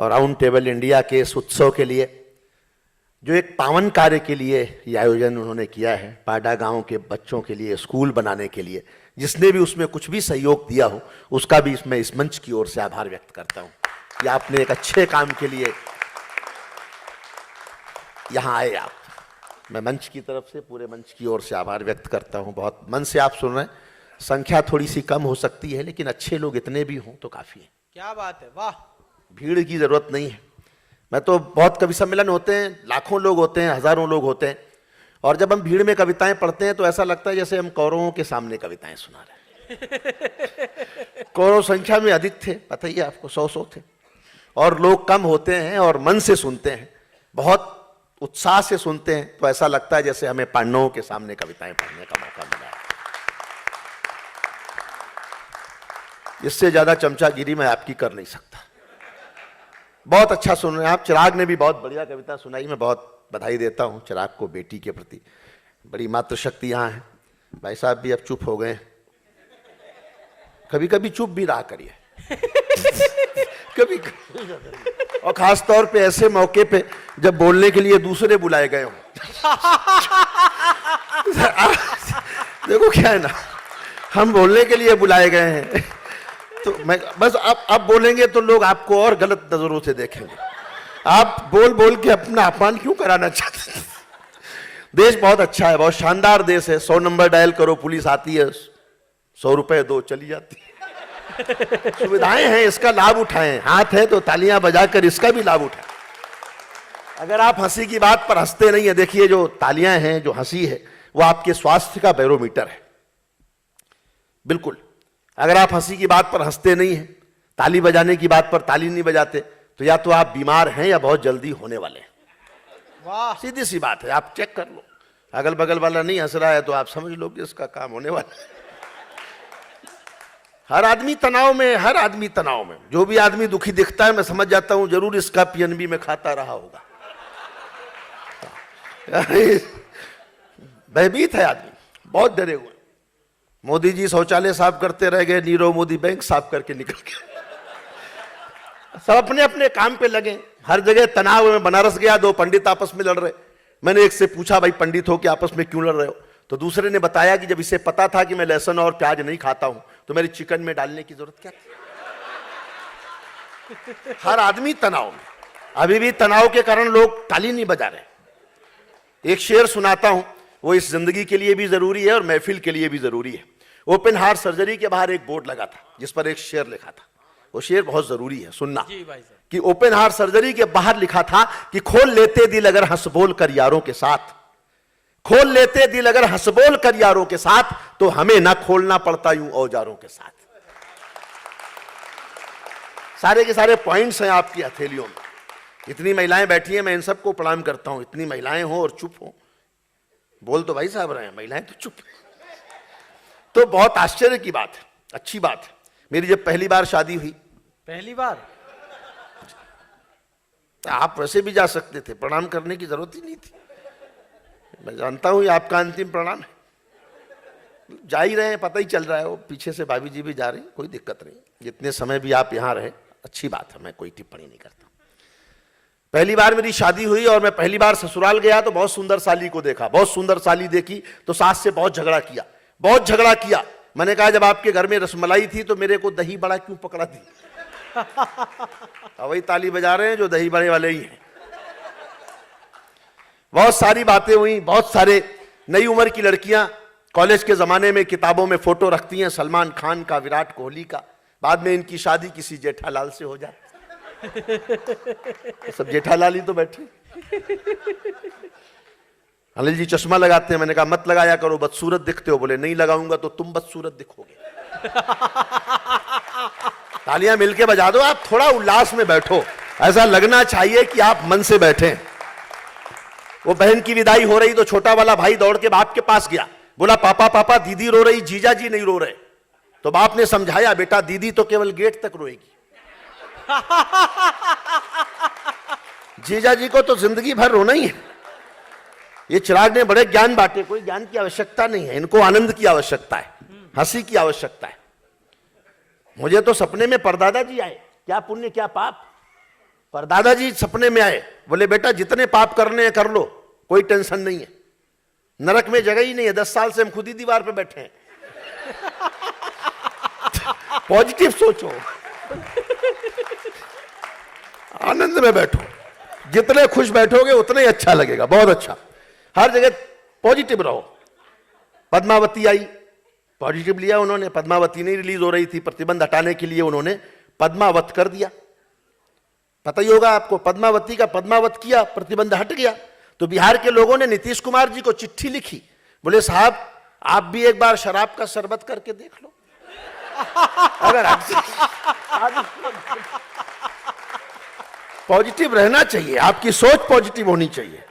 और round table India के इस उत्सव के लिए, जो एक पावन कार्य के लिए ये आयोजन उन्होंने किया है, पाडा गांव के बच्चों के लिए स्कूल बनाने के लिए, जिसने भी उसमें कुछ भी सहयोग दिया हो उसका भी मैं इस मंच की ओर से आभार व्यक्त करता हूं कि आपने एक अच्छे काम के लिए यहां आए आप। मैं मंच की तरफ से, पूरे मंच की ओर से आभार व्यक्त करता हूं। बहुत मन से आप सुन रहे हैं, संख्या थोड़ी सी कम हो सकती है लेकिन अच्छे लोग इतने भी हों तो काफी है। क्या बात है, वाह। भीड़ की जरूरत नहीं है। मैं तो बहुत कवि सम्मेलन होते हैं, लाखों लोग होते हैं, हजारों लोग होते हैं, और जब हम भीड़ में कविताएं पढ़ते हैं तो ऐसा लगता है जैसे हम कौरवों के सामने कविताएं सुना रहे हैं। कौरव संख्या में अधिक थे, पता ही है आपको, 100 थे, और लोग कम होते हैं और मन से सुनते हैं, बहुत उत्साह से सुनते हैं, तो ऐसा लगता है जैसे हमें पांडवों के सामने कविताएं पढ़ने का मौका मिला है। इससे ज्यादा चमचागिरी मैं आपकी कर नहीं सकता। बहुत अच्छा सुन रहे हैं आप। चिराग ने भी बहुत बढ़िया कविता सुनाई, मैं बहुत बधाई देता हूं चिराग को बेटी के प्रति। बड़ी मातृशक्ति यहाँ है। भाई साहब भी अब चुप हो गए, कभी कभी चुप भी रहा करिए। कभी और खास तौर पे ऐसे मौके पे जब बोलने के लिए दूसरे बुलाए गए हों। देखो क्या है ना, हम बोलने के लिए बुलाए गए हैं तो मैं बस आप बोलेंगे तो लोग आपको और गलत नजरों से देखेंगे। आप बोल बोल के अपना अपमान क्यों कराना चाहते हैं? देश बहुत अच्छा है, बहुत शानदार देश है। 100 नंबर डायल करो, पुलिस आती है, 100 रुपए दो, चली जाती है। सुविधाएं हैं, इसका लाभ उठाएं। हाथ है तो तालियां बजाकर इसका भी लाभ उठाएं। अगर आप हंसी की बात पर हंसते नहीं है, देखिए जो तालियां हैं, जो हंसी है, वो आपके स्वास्थ्य का बैरोमीटर है। बिल्कुल, अगर आप हंसी की बात पर हंसते नहीं हैं, ताली बजाने की बात पर ताली नहीं बजाते, तो या तो आप बीमार हैं या बहुत जल्दी होने वाले हैं। वाह, सीधी सी बात है, आप चेक कर लो। अगल बगल वाला नहीं हंस रहा है तो आप समझ लो कि इसका काम होने वाला है। हर आदमी तनाव में, हर आदमी तनाव में। जो भी आदमी दुखी दिखता है मैं समझ जाता हूं जरूर इसका पीएनबी में खाता रहा होगा। भयभीत है आदमी, बहुत डरे हुए। मोदी जी शौचालय साफ करते रह गए, नीरव मोदी बैंक साफ करके निकल गए। सब अपने अपने काम पे लगे, हर जगह तनाव में। बनारस गया, 2 पंडित आपस में लड़ रहे। मैंने एक से पूछा, भाई पंडित हो कि आपस में क्यों लड़ रहे हो? तो दूसरे ने बताया कि जब इसे पता था कि मैं लहसुन और प्याज नहीं खाता हूं तो मेरी चिकन में डालने की जरूरत क्या थी? हर आदमी तनाव में। अभी भी तनाव के कारण लोग ताली नहीं बजा रहे। एक शेर सुनाता हूं, वो इस जिंदगी के लिए भी जरूरी है और महफिल के लिए भी जरूरी है। ओपन हार्ट सर्जरी के बाहर एक बोर्ड लगा था जिस पर एक शेर लिखा था। वो शेर बहुत जरूरी है, सुनना। जी भाई साहब। कि ओपन हार्ट सर्जरी के बाहर लिखा था कि खोल लेते दिल अगर हंस बोल कर यारों के साथ, खोल लेते दिल अगर हंस बोल कर यारों के साथ, तो हमें ना खोलना पड़ता यूं औजारों के साथ। सारे के सारे पॉइंट्स हैं आपकी हथेलियों में। इतनी महिलाएं बैठी हैं, मैं इन सबको प्रणाम करता हूं। इतनी महिलाएं हो और चुप हो। बोल तो भाई साहब रहे हैं, महिलाएं तो चुप। तो बहुत आश्चर्य की बात है, अच्छी बात है। मेरी जब पहली बार शादी हुई, पहली बार आप वैसे भी जा सकते थे, प्रणाम करने की जरूरत ही नहीं थी। मैं जानता हूं ये आपका अंतिम प्रणाम है, जा ही रहे हैं, पता ही चल रहा है। वो पीछे से भाभी जी भी जा रही, कोई दिक्कत नहीं। जितने समय भी आप यहां रहे, अच्छी बात है, मैं कोई टिप्पणी नहीं करता। पहली बार मेरी शादी हुई और मैं पहली बार ससुराल गया तो बहुत सुंदर साली को देखा। बहुत सुंदर साली देखी तो सास से बहुत झगड़ा किया, बहुत झगड़ा किया। मैंने कहा, जब आपके घर में रसमलाई थी तो मेरे को दही बड़ा क्यों पकड़ा दी? वही ताली बजा रहे हैं जो दही बड़े वाले ही हैं। बहुत सारी बातें हुई, बहुत सारे। नई उम्र की लड़कियां कॉलेज के जमाने में किताबों में फोटो रखती हैं सलमान खान का, विराट कोहली का। बाद में इनकी शादी किसी जेठालाल से हो जाती। सब जेठालाल ही तो बैठे। अनिल जी चश्मा लगाते हैं, मैंने कहा मत लगाया करो, बदसूरत दिखते हो। बोले नहीं लगाऊंगा तो तुम बदसूरत दिखोगे। तालियां मिलके बजा दो, आप थोड़ा उल्लास में बैठो। ऐसा लगना चाहिए कि आप मन से बैठे। वो बहन की विदाई हो रही तो छोटा वाला भाई दौड़ के बाप के पास गया, बोला पापा पापा दीदी रो रही, जीजा जी नहीं रो रहे। तो बाप ने समझाया, बेटा दीदी तो केवल गेट तक रोएगी, जीजा जी को तो जिंदगी भर रोना ही है। ये चिराग ने बड़े ज्ञान बांटे, कोई ज्ञान की आवश्यकता नहीं है, इनको आनंद की आवश्यकता है, हंसी की आवश्यकता है। मुझे तो सपने में परदादा जी आए, क्या पुण्य क्या पाप। पर दादाजी सपने में आए, बोले बेटा जितने पाप करने हैं कर लो, कोई टेंशन नहीं है, नरक में जगह ही नहीं है, 10 साल से हम खुद ही दीवार पे बैठे हैं। पॉजिटिव सोचो, आनंद में बैठो, जितने खुश बैठोगे उतना ही अच्छा लगेगा, बहुत अच्छा। हर जगह पॉजिटिव रहो। पद्मावती आई, पॉजिटिव लिया उन्होंने, पद्मावती नहीं रिलीज हो रही थी, प्रतिबंध हटाने के लिए उन्होंने पद्मावत कर दिया। पता ही होगा आपको, पद्मावती का पद्मावत किया, प्रतिबंध हट गया। तो बिहार के लोगों ने नीतीश कुमार जी को चिट्ठी लिखी, बोले साहब आप भी एक बार शराब का शरबत करके देख लो। अगर पॉजिटिव रहना चाहिए, आपकी सोच पॉजिटिव होनी चाहिए।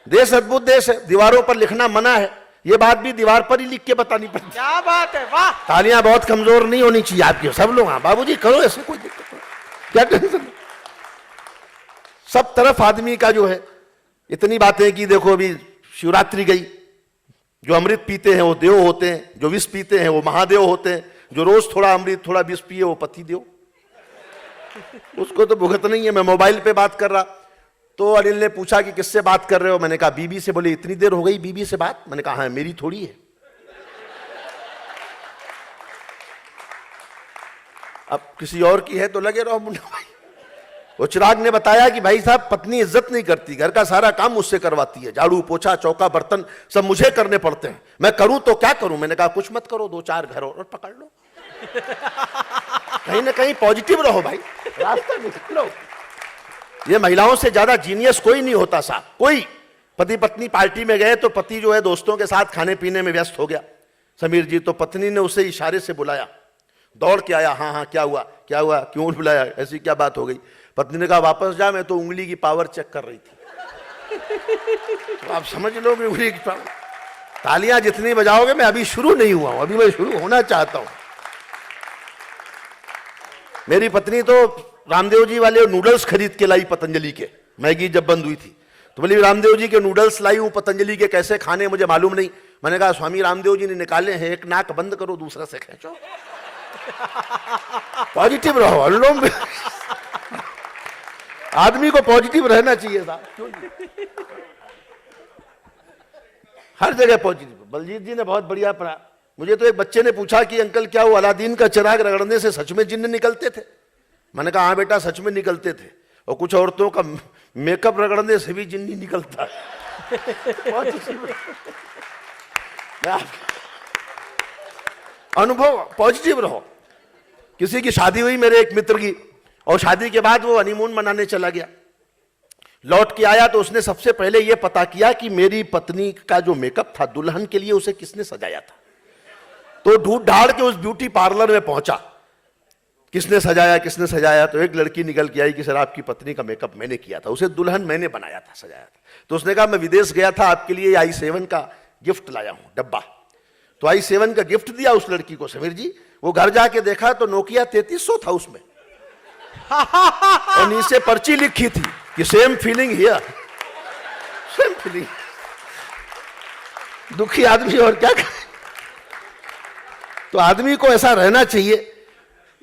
देश अद्भुत देश है, दीवारों पर लिखना मना है, ये बात भी दीवार पर ही लिख के बतानी पड़ती। क्या बात है, वाह। तालियां बहुत कमजोर नहीं होनी चाहिए आपकी, सब लोग हाँ बाबूजी करो, ऐसे कोई दिक्कत नहीं, क्या टेंशन। सब तरफ आदमी का जो है इतनी बातें कि देखो अभी शिवरात्रि गई, जो अमृत पीते हैं वो देव होते हैं, जो विष पीते हैं वो महादेव होते हैं, जो रोज थोड़ा अमृत थोड़ा विष पिए वो पति देव, उसको तो भुगत नहीं है। मैं मोबाइल पे बात कर रहा तो अनिल ने पूछा कि किससे बात कर रहे हो, मैंने कहा बीबी से। बोले इतनी देर हो गई बीबी से बात, मैंने कहा हाँ मेरी थोड़ी है। अब किसी और की है तो लगे रहो मुन्ना भाई। वो चिराग ने बताया कि भाई साहब पत्नी इज्जत नहीं करती, घर का सारा काम मुझसे करवाती है, झाड़ू पोछा चौका बर्तन सब मुझे करने पड़ते हैं, मैं करूं तो क्या करूं। मैंने कहा कुछ मत करो, 2-4 घर और पकड़ लो। कहीं ना कहीं पॉजिटिव रहो भाई, रास्ता निकालो। ये महिलाओं से ज्यादा जीनियस कोई नहीं होता साहब, कोई। पति पत्नी पार्टी में गए तो पति जो है दोस्तों के साथ खाने पीने में व्यस्त हो गया समीर जी, तो पत्नी ने उसे इशारे से बुलाया, दौड़ के आया, हाँ हाँ क्या हुआ क्या हुआ, क्यों बुलाया, ऐसी क्या बात हो गई। पत्नी ने कहा वापस जा, मैं तो उंगली की पावर चेक कर रही थी। तो आप समझ लो कि उंगली की पावर। तालियां जितनी बजाओगे, मैं अभी शुरू नहीं हुआ हूं, अभी मैं शुरू होना चाहता हूं। मेरी पत्नी तो रामदेव जी वाले नूडल्स खरीद के लाई पतंजलि के, मैगी जब बंद हुई थी तो बोली रामदेव जी के नूडल्स लाई हूं पतंजलि के, कैसे खाने मुझे मालूम नहीं। मैंने कहा स्वामी रामदेव जी ने निकाले हैं, एक नाक बंद करो दूसरा से खींचो। पॉजिटिव रहो, अनुलोम आदमी को पॉजिटिव रहना चाहिए साहब, हर जगह पॉजिटिव। बलजीत जी ने बहुत बढ़िया पढ़ा। मुझे तो एक बच्चे ने पूछा कि अंकल क्या वो अलादीन का चिराग रगड़ने से सच में जिन्न निकलते थे। मैंने कहा हाँ बेटा सच में निकलते थे, और कुछ औरतों का मेकअप रगड़ने से भी जिन्न निकलता है। अनुभव पॉजिटिव रहो। किसी की शादी हुई मेरे एक मित्र की, और शादी के बाद वो हनीमून मनाने चला गया, लौट के आया तो उसने सबसे पहले ये पता किया कि मेरी पत्नी का जो मेकअप था दुल्हन के लिए उसे किसने सजाया था। तो ढूंढ ढाड़ के उस ब्यूटी पार्लर में पहुंचा, किसने सजाया। तो एक लड़की निकल के आई कि सर आपकी पत्नी का मेकअप मैंने किया था, उसे दुल्हन मैंने बनाया था, सजाया था। तो उसने कहा मैं विदेश गया था, आपके लिए i7 का गिफ्ट लाया हूं डब्बा। तो i7 का गिफ्ट दिया उस लड़की को समीर जी। वो घर जाके देखा तो नोकिया 3300 था उसमें, और नीचे पर्ची लिखी थी कि same feeling here, same feeling. दुखी आदमी और क्या करे। तो आदमी को ऐसा रहना चाहिए।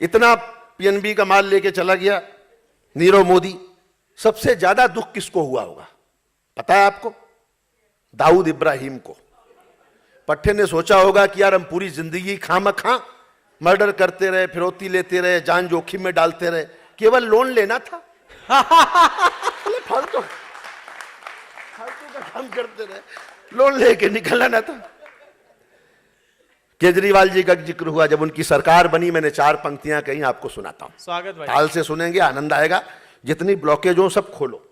इतना पीएनबी का माल लेके चला गया नीरव मोदी। सबसे ज्यादा दुख किसको हुआ होगा पता है आपको? दाऊद इब्राहिम को। पट्टे ने सोचा होगा कि यार हम पूरी जिंदगी खामखा मर्डर करते रहे, फिरौती लेते रहे, जान जोखिम में डालते रहे, केवल लोन लेना था। फालतू का काम करते रहे, लोन लेके निकलना था। केजरीवाल जी का जिक्र हुआ, जब उनकी सरकार बनी मैंने 4 पंक्तियां कहीं आपको सुनाता हूं। स्वागत भाई। ताल से सुनेंगे, आनंद आएगा। जितनी ब्लॉकेज हो सब खोलो।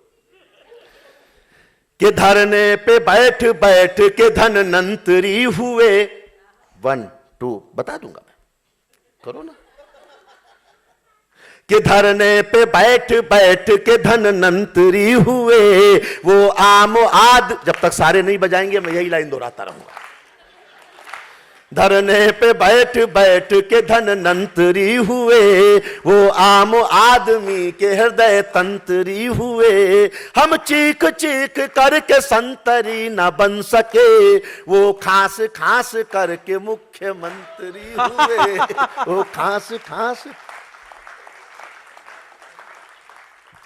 के धरने पे बैठ बैठ के धनवंतरी हुए। 1 2 बता दूंगा मैं, करो ना। के धरने पे बैठ बैठ के धनवंतरी हुए, वो आम आद। जब तक सारे नहीं बजाएंगे मैं यही लाइन दोहराता रहूंगा। धरने पे बैठ बैठ के धनवंतरी हुए, वो आम आदमी के हृदय तंत्री हुए। हम चीख चीख करके संतरी न बन सके, वो खास खास करके मुख्यमंत्री हुए। वो खास खास।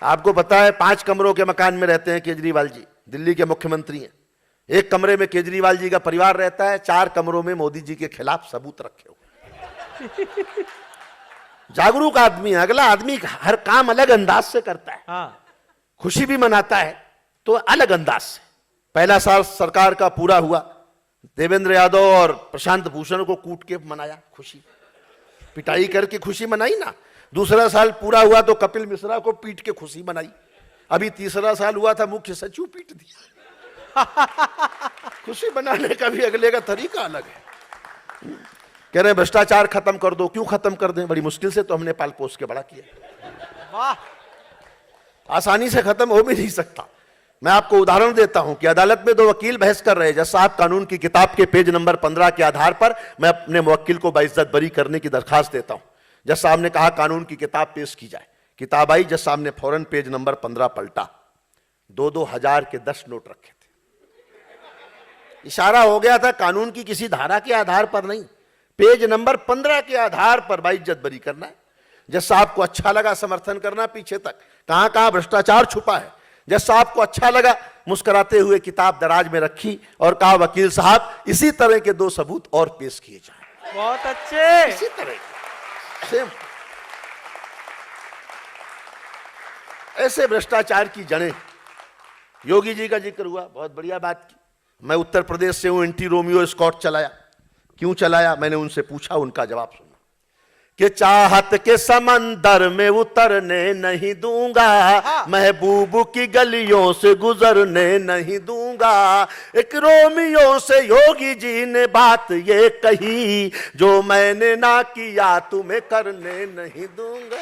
आपको पता है 5 कमरों के मकान में रहते हैं केजरीवाल जी, दिल्ली के मुख्यमंत्री हैं। एक कमरे में केजरीवाल जी का परिवार रहता है, 4 कमरों में मोदी जी के खिलाफ सबूत रखे हुए। जागरूक आदमी है। अगला आदमी हर काम अलग अंदाज से करता है। हाँ, खुशी भी मनाता है तो अलग अंदाज से। पहला साल सरकार का पूरा हुआ, देवेंद्र यादव और प्रशांत भूषण को कूट के मनाया, खुशी पिटाई करके खुशी मनाई ना। दूसरा साल पूरा हुआ तो कपिल मिश्रा को पीट के खुशी मनाई। अभी तीसरा साल हुआ था, मुख्य सचिव पीट दिया। खुशी मनाने का भी अगले का तरीका अलग है। कह रहे हैं भ्रष्टाचार खत्म कर दो। क्यों खत्म कर दें? बड़ी मुश्किल से तो हमने पाल पोस के बड़ा किया। वाह, आसानी से खत्म हो भी नहीं सकता। मैं आपको उदाहरण देता हूं कि अदालत में 2 वकील बहस कर रहे हैं। जज साहब कानून की किताब के पेज नंबर 15 के आधार पर मैं अपने मुवक्किल को बाइज्जत बरी करने की दरखास्त देता हूं। जज साहब ने कहा कानून की किताब पेश की जाए। किताब आई, जज साहब ने फौरन पेज नंबर 15 पलटा। 2-2 हजार के 10 नोट रखे थे। इशारा हो गया था कानून की किसी धारा के आधार पर नहीं, पेज नंबर 15 के आधार पर बाइज्जत बरी करना है। जज साहब को अच्छा लगा समर्थन करना पीछे तक, कहां कहां भ्रष्टाचार छुपा है। जज साहब को अच्छा लगा, मुस्कुराते हुए किताब दराज में रखी और कहा वकील साहब इसी तरह के 2 सबूत और पेश किए जाएं। बहुत अच्छे। इसी तरह के सेम। ऐसे भ्रष्टाचार की जड़ें। योगी जी का जिक्र हुआ, बहुत बढ़िया बात की। मैं उत्तर प्रदेश से हूं, एंटी रोमियो स्क्वाड चलाया। क्यों चलाया? मैंने उनसे पूछा, उनका जवाब सुना कि चाहत के समंदर में उतरने नहीं दूंगा, महबूब की गलियों से गुजरने नहीं दूंगा। एक रोमियो से योगी जी ने बात ये कही, जो मैंने ना किया तुम्हें करने नहीं दूंगा।